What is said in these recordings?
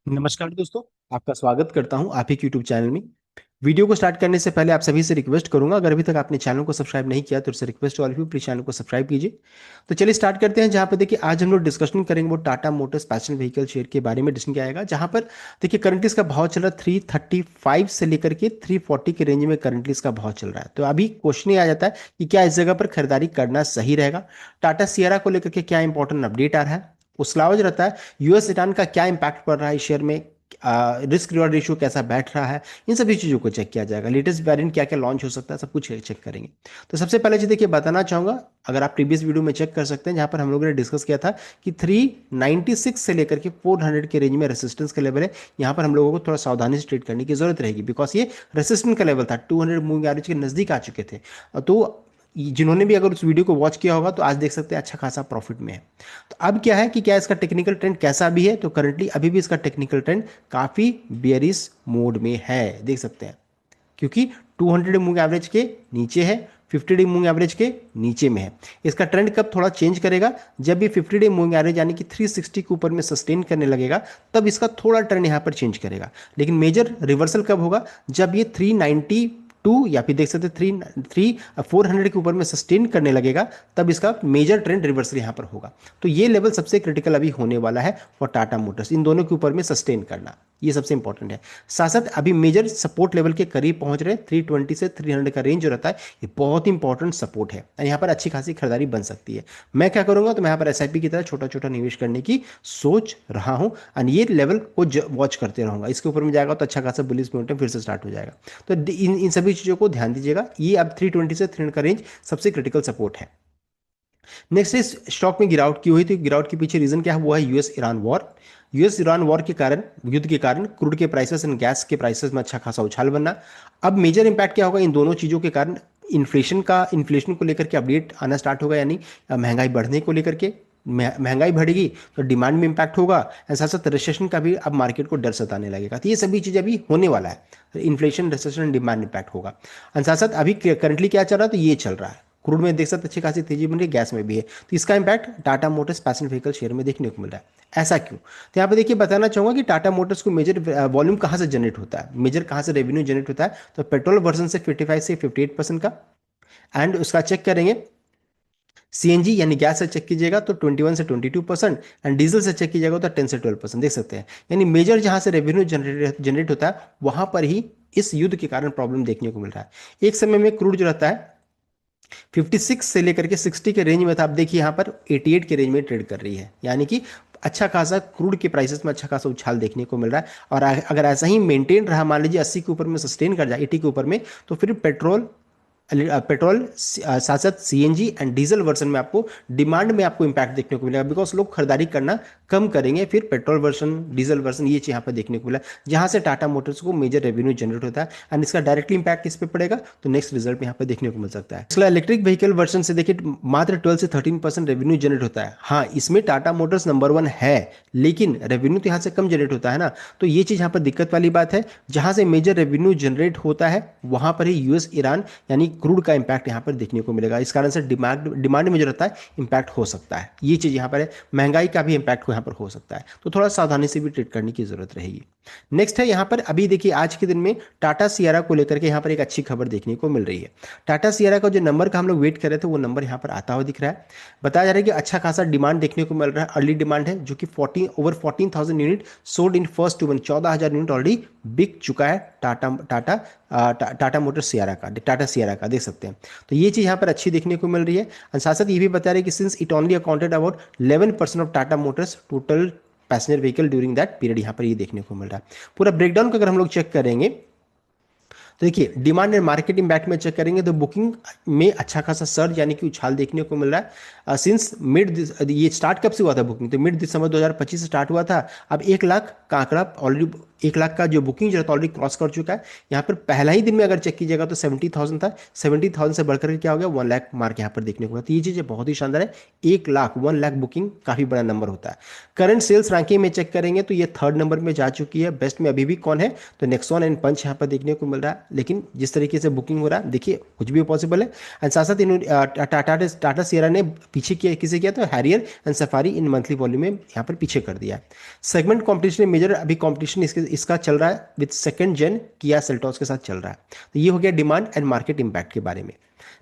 नमस्कार दोस्तों। आपका स्वागत करता हूं आप ही के यूट्यूब चैनल में। वीडियो को स्टार्ट करने से पहले आप सभी से रिक्वेस्ट करूंगा, अगर अभी तक आपने चैनल को सब्सक्राइब नहीं किया तो उससे request all you please channel को सब्सक्राइब कीजिए। तो चलिए स्टार्ट करते हैं। जहां पर देखिए आज हम लोग डिस्कशन करेंगे वो Tata Motors passion vehicle share के बारे में डिस्कशन किया जाएगा। जहां पर देखिए करंटली इसका भाव चल रहा है 335 से लेकर के 340 के रेंज में करंटली इसका भाव चल रहा है। तो अभी क्वेश्चन ये आ जाता है कि क्या इस जगह पर खरीदारी करना सही रहेगा। टाटा सियारा को लेकर के क्या इंपॉर्टेंट अपडेट आ रहा है, उसके अलावा जो रहता है यूएस रिटर्न का क्या इंपैक्ट पड़ रहा है इस शेयर में, रिस्क रिवॉर्ड रेशियो कैसा बैठ रहा है, इन सभी चीज़ों को चेक किया जाएगा। लेटेस्ट वेरिएंट क्या क्या लॉन्च हो सकता है, सब कुछ चेक करेंगे। तो सबसे पहले चीज़ देखिए बताना चाहूंगा, अगर आप प्रीवियस वीडियो में चेक कर सकते हैं जहां पर हम लोगों ने डिस्कस किया था कि 396 से लेकर के 400 के रेंज में रेसिस्टेंस का लेवल है। यहाँ पर हम लोगों को थोड़ा सावधानी से ट्रेड करने की जरूरत रहेगी, बिकॉज ये रेसिस्टेंस का लेवल था, 200 मूविंग एवरेज के नजदीक आ चुके थे। तो जिन्होंने भी अगर उस वीडियो को वॉच किया होगा तो आज देख सकते हैं अच्छा खासा प्रॉफिट में है। तो अब क्या है कि क्या इसका टेक्निकल ट्रेंड कैसा भी है, तो करंटली अभी भी इसका टेक्निकल ट्रेंड काफी बेयरिश मोड में है, देख सकते हैं। क्योंकि 200 मूविंग एवरेज के नीचे है, 50 डे मूविंग एवरेज के नीचे में है। इसका ट्रेंड कब थोड़ा चेंज करेगा, जब ये 50 डे मूविंग एवरेज यानी कि 360 के ऊपर में सस्टेन करने लगेगा, तब इसका थोड़ा ट्रेंड यहां पर चेंज करेगा। लेकिन मेजर रिवर्सल कब होगा, जब ये 392 या फिर देख सकते थ्री थ्री 400 के ऊपर में सस्टेन करने लगेगा, तब इसका मेजर ट्रेंड रिवर्सल यहां पर होगा। तो ये लेवल सबसे क्रिटिकल अभी होने वाला है फॉर टाटा मोटर्स, इन दोनों के ऊपर में सस्टेन करना ये सबसे इंपॉर्टेंट है। साथ साथ अभी मेजर सपोर्ट लेवल के करीब पहुंच रहे हैं, 320 से 300 का रेंज जो रहता है ये बहुत इंपॉर्टेंट सपोर्ट है, यहाँ पर अच्छी खासी खरीदारी बन सकती है। मैं क्या करूंगा, तो मैं यहाँ पर एसआईपी की तरह छोटा छोटा निवेश करने की सोच रहा हूं, और ये लेवल को वॉच करते रहूंगा। इसके ऊपर में जाएगा तो अच्छा खासा बुलिश मोमेंटम फिर से स्टार्ट हो जाएगा। तो इन सभी चीजों को ध्यान दीजिएगा। ये अब 320 से 300 का रेंज सबसे क्रिटिकल सपोर्ट है। नेक्स्ट इस स्टॉक में गिरावट क्यों हुई थी, गिरावट के पीछे रीजन क्या है, वो है US Iran war. US Iran war के कारण, युद्ध के कारण क्रूड के प्राइसेस एंड गैस के प्राइसेस में अच्छा खासा उछाल बनना। अब मेजर इंपैक्ट क्या होगा इन दोनों चीजों के कारण, इन्फ्लेशन को लेकर के अपडेट आना स्टार्ट होगा, यानी महंगाई बढ़ने को लेकर के। महंगाई बढ़ेगी तो डिमांड में इंपैक्ट होगा, एंड साथ साथ रिसेशन का भी अब मार्केट को डर सताने लगेगा। तो ये सभी चीजें अभी होने वाला है, इन्फ्लेशन, रिसेशन, डिमांड इंपैक्ट होगा। एंड साथ साथ अभी करंटली क्या चल रहा है, तो ये चल रहा है क्रूड में देख सकते अच्छी खासी तेजी बन रही है, गैस में भी है। तो इसका impact Tata Motors passenger vehicle share में देखने को मिल रहा है। ऐसा क्यों, तो यहाँ पे देखिए बताना चाहूंगा कि टाटा मोटर्स को मेजर वॉल्यूम कहाँ से जनरेट होता है, मेजर कहाँ से रेवेन्यू जनरेट होता है, तो पेट्रोल वर्जन से 55 से 58% का। एंड उसका चेक करेंगे सीएनजी यानी गैस से चेक कीजिएगा तो 21 से 22%, एंड डीजल से चेक कीजिएगा तो 10 से 12%, देख सकते हैं। यानी मेजर जहां से रेवेन्यू जनरेट होता है वहां पर ही इस युद्ध के कारण प्रॉब्लम देखने को मिल रहा है। एक समय में क्रूड जो रहता है 56 से लेकर के 60 के रेंज में था, अब देखिए यहाँ पर 88 के रेंज में ट्रेड कर रही है, यानी कि अच्छा खासा क्रूड के प्राइसेस में अच्छा खासा उछाल देखने को मिल रहा है। और अगर ऐसा ही मेंटेन रहा, मान लीजिए 80 के ऊपर में सस्टेन कर जाए, 80 के ऊपर में, तो फिर पेट्रोल साथ साथ सीएनजी एंड डीजल वर्जन में आपको डिमांड में आपको इंपैक्ट देखने को मिलेगा, बिकॉज लोग खरीदारी करना कम करेंगे। फिर पेट्रोल वर्जन, डीजल वर्जन, ये चीज यहाँ पर देखने को मिला, जहां से टाटा मोटर्स को मेजर रेवेन्यू जनरेट होता है। एंड इसका डायरेक्टली इंपैक्ट किस पे पड़ेगा, तो नेक्स्ट रिजल्ट यहाँ पर देखने को मिल सकता है। इसका इलेक्ट्रिक व्हीकल वर्जन से देखिए मात्र 12 से 13% रेवेन्यू जनरेट होता है। हाँ, इसमें टाटा मोटर्स नंबर 1 है, लेकिन रेवेन्यू तो यहाँ से कम जनरेट होता है ना। तो ये चीज यहाँ पर दिक्कत वाली बात है, जहां से मेजर रेवेन्यू जनरेट होता है वहां पर ही यूएस ईरान यानी क्रूड का इंपैक्ट यहाँ पर देखने को मिलेगा। इस कारण से डिमांड में जो रहता है इंपैक्ट हो सकता है, ये चीज यहाँ पर है। महंगाई का भी इंपैक्ट यहाँ पर हो सकता है, तो थोड़ा सावधानी से भी ट्रेड करने की जरूरत रहेगी। नेक्स्ट है यहाँ पर, अभी देखिए आज के दिन में टाटा सियारा को लेकर के यहाँ पर एक अच्छी खबर देखने को मिल रही है। टाटा सियारा का जो नंबर का हम लोग वेट कर रहे थे वो नंबर यहाँ पर आता हुआ दिख रहा है। बताया जा रहा है कि अच्छा खासा डिमांड देखने को मिल रहा है, अर्ली डिमांड है, जो कि 14,000 unit sold in first two one, 14,000 unit already बिक चुका है टाटा मोटर सियारा का, टाटा सियारा का, देख सकते हैं। तो ये चीज यहाँ पर अच्छी देखने को मिल रही है। और साथ साथ ये भी बता रहे हैं कि since it only accounted about 11% of Tata Motors total passenger vehicle during that period, यहाँ पर ये देखने को मिल रहा है। पूरा ब्रेकडाउन का अगर हम लोग चेक करेंगे तो देखिए डिमांड एंड मार्केट इम्पैक्ट में चेक करेंगे तो बुकिंग में अच्छा खासा सर्ज यानी कि उछाल देखने को मिल रहा है। सिंस मिड, ये स्टार्ट कब से हुआ था बुकिंग, तो मिड दिसंबर 2025 से स्टार्ट हुआ था। अब 1 लाख का आंकड़ा ऑलरेडी, 1 लाख का जो बुकिंग जो था ऑलरेडी क्रॉस कर चुका है। यहाँ पर पहला ही दिन में अगर चेक कीजिएगा तो 70,000 था, 70,000 से बढ़कर के क्या हो गया 1 लाख मार्क यहाँ पर देखने को मिला। तो ये चीज़ बहुत ही शानदार है, 1 लाख 1 लाख बुकिंग काफी बड़ा नंबर होता है। करंट सेल्स रैंकिंग में चेक करेंगे तो ये 3rd नंबर में जा चुकी है। बेस्ट में अभी भी कौन है, तो नेक्सॉन एंड पंच यहाँ पर देखने को मिल रहा है। लेकिन जिस तरीके से बुकिंग हो रहा है देखिए कुछ भी पॉसिबल है। एंड साथ साथ टाटा सियरा ने पीछे किया, किसे किया, तो Harrier and safari in monthly volume में यहाँ पर पीछे कर दिया है। सेगमेंट कॉम्पिटिशन में मेजर अभी कंपटीशन इसका चल रहा है with second gen Kia Seltos के साथ चल रहा है। तो ये हो गया डिमांड एंड मार्केट इम्पैक्ट के बारे में।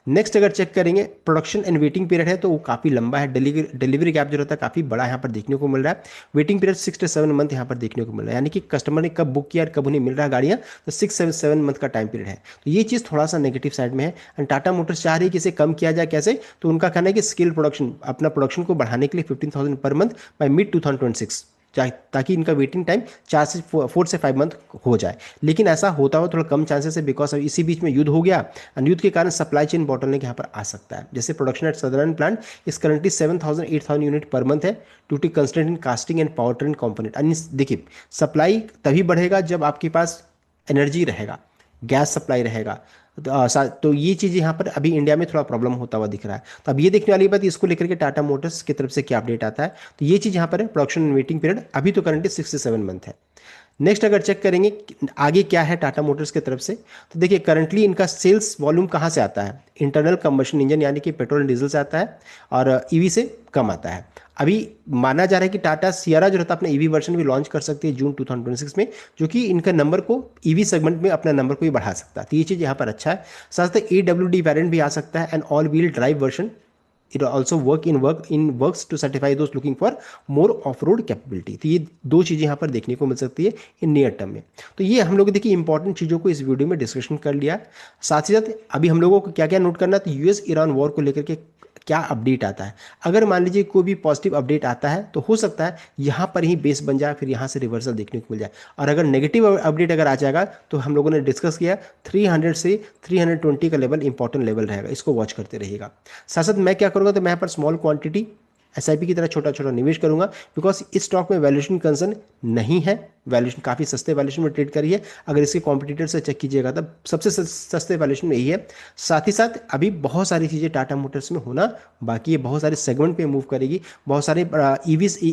नेक्स्ट अगर चेक करेंगे प्रोडक्शन एंड वेटिंग पीरियड है तो वो काफ़ी लंबा है, डिलीवरी गैप जो रहता है काफ़ी बड़ा यहाँ पर देखने को मिल रहा है। वेटिंग पीरियड 6 से 7 मंथ यहाँ पर देखने को मिल रहा है, यानी कि कस्टमर ने कब बुक किया और कब उन्हें मिल रहा है गाड़ियाँ, तो 6 से 7 मंथ का टाइम पीरियड है। तो ये चीज़ थोड़ा सा नेगेटिव साइड में है। एंड टाटा मोटर्स चाह रही है कि इसे कम किया जाए, कैसे, तो उनका कहना है कि स्केल प्रोडक्शन, अपना प्रोडक्शन को बढ़ाने के लिए 15,000 पर मंथ बाय मिड 2026, ताकि इनका वेटिंग टाइम 4 से 5 मंथ हो जाए। लेकिन ऐसा होता हुआ थोड़ा कम चांसेस है, बिकॉज इसी बीच में युद्ध हो गया और युद्ध के कारण सप्लाई चेन बॉटलनेक यहाँ पर आ सकता है। जैसे production at southern plant is currently 7,000 8,000 unit per month है due to constraint in casting and power train component. यानी देखिए, सप्लाई तभी बढ़ेगा जब आपके पास एनर्जी रहेगा, गैस सप्लाई रहेगा। तो ये चीज़ यहाँ पर अभी इंडिया में थोड़ा प्रॉब्लम होता हुआ दिख रहा है। तो अब ये देखने वाली बात, इसको लेकर के टाटा मोटर्स की तरफ से क्या अपडेट आता है। तो ये चीज़ यहाँ पर है, प्रोडक्शन एंड वेटिंग पीरियड अभी तो करंटली 6 से 7 मंथ है। नेक्स्ट अगर चेक करेंगे आगे क्या है टाटा मोटर्स की तरफ से, तो देखिए करंटली इनका सेल्स वॉल्यूम कहाँ से आता है, इंटरनल कंबशन इंजन यानी कि पेट्रोल एंड डीजल से आता है और ईवी से कम आता है। अभी माना जा रहा है कि टाटा सियारा जो रहता है अपना ईवी वर्जन भी लॉन्च कर सकती है जून 2026 में, जो कि इनका नंबर को ईवी सेगमेंट में अपना नंबर को भी बढ़ा सकता है। तो ये चीज़ यहाँ पर अच्छा है। साथ ही AWD वेरिएंट भी आ सकता है and all wheel drive version. It also works to certify दोस्त looking for more off road capability. तो ये दो चीज़ें यहाँ पर देखने को मिल सकती है इन नियर टर्म में। तो ये हम लोग देखिए इंपॉर्टेंट चीज़ों को इस वीडियो में डिस्कशन कर लिया। साथ ही साथ अभी हम लोगों को क्या क्या नोट करना है, तो यूएस ईरान वॉर को लेकर के क्या अपडेट आता है। अगर मान लीजिए कोई भी पॉजिटिव अपडेट आता है तो हो सकता है यहाँ पर ही बेस बन जाए, फिर यहाँ से रिवर्सल देखने को मिल जाए। और अगर नेगेटिव अपडेट अगर आ जाएगा तो हम लोगों ने डिस्कस किया 300 से 320 का लेवल इंपॉर्टेंट लेवल रहेगा, इसको वॉच करते रहिएगा। साथ साथ मैं क्या करूँगा, तो मैं यहाँ पर स्मॉल क्वांटिटी SIP की तरह छोटा छोटा निवेश करूंगा, बिकॉज इस स्टॉक में वैल्यूएशन कंसर्न नहीं है। वैल्यूएशन काफ़ी सस्ते वैल्यूएशन में ट्रेड करी है। अगर इसके कॉम्पिटिटर से चेक कीजिएगा तब सबसे सस्ते वैल्यूएशन में यही है। साथ ही साथ अभी बहुत सारी चीज़ें टाटा मोटर्स में होना बाकी है, बहुत सारे सेगमेंट पे मूव करेगी, बहुत सारे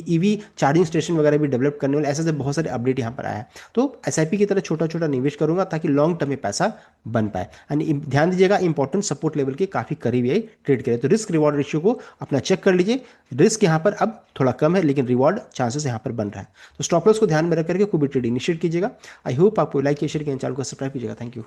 ईवी चार्जिंग स्टेशन वगैरह भी डेवलप करने वाले, ऐसे ऐसे बहुत सारे अपडेट यहाँ पर आया है। तो SIP की तरह छोटा छोटा निवेश करूंगा ताकि लॉन्ग टर्म में पैसा बन पाए। एंड ध्यान दीजिएगा इंपॉर्टेंट सपोर्ट लेवल के काफ़ी करीब ये ट्रेड करें। तो रिस्क रिवॉर्ड रेशियो को अपना चेक कर लीजिए। रिस्क यहाँ पर अब थोड़ा कम है लेकिन रिवॉर्ड चांसेस यहाँ पर बन रहा है। तो स्टॉप लॉस को ध्यान में रख करके कोई भी ट्रेड इनिशिएट कीजिएगा। आई होप आपको लाइक शेयर किया, चैनल को सब्सक्राइब कीजिएगा। Thank you.